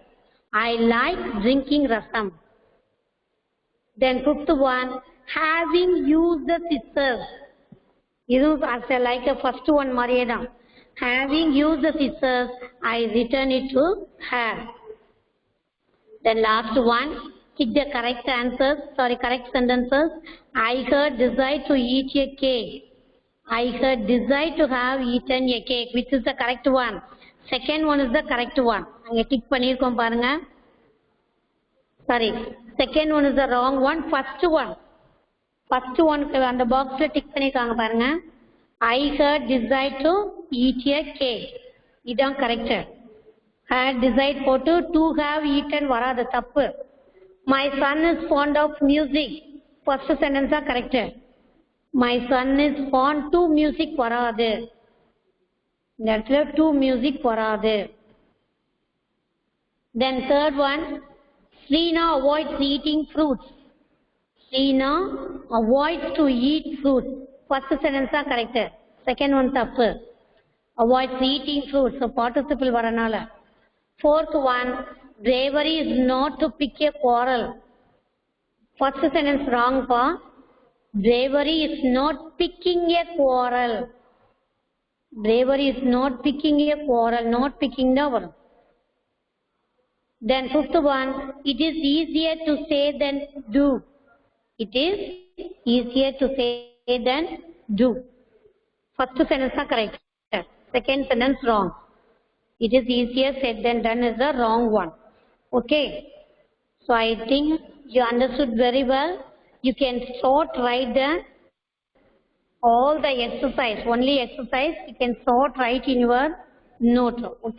I like drinking rasam. Then fifth one, having used the scissors. இது as like the first one மாதிரியே தான். Having used the scissors, I return it to her. Then last one, pick the correct sentences. I heard desire to eat a cake. I heard desire to have eaten a cake. Which is the correct one? Second one is the correct one. அங்க டிக் பண்ணிருக்கோம் பாருங்க. Sorry. Second one is the wrong one. First one அந்த பாக்ஸ்ல டிக் பண்ணிருக்காங்க பாருங்க. I heard desire to eat a cake. இதான் கரெக்ட். had desire போட்டு to have eaten வராது, தப்பு. My son is fond of music. First sentence தான் correct. My son is fond to music வராது. இந்த இடத்துல to music வராது. Then third one, Srina avoids eating fruits. Srina avoids to eat fruits. First sentence தான் correct. Second one தப்பு. Avoids eating fruits. So participle வரனால. Fourth one, bravery is not to pick a quarrel. First sentence wrong pa. Bravery is not picking a quarrel. Bravery is not picking a quarrel, not picking the word. Then fifth one, it is easier to say than do. It is easier to say than do. First sentence is correct. Second sentence wrong. It is easier said than done is the wrong one. Okay. So I think you understood very well. You can sort write all the exercise, only exercise. You can sort write in your note. Okay.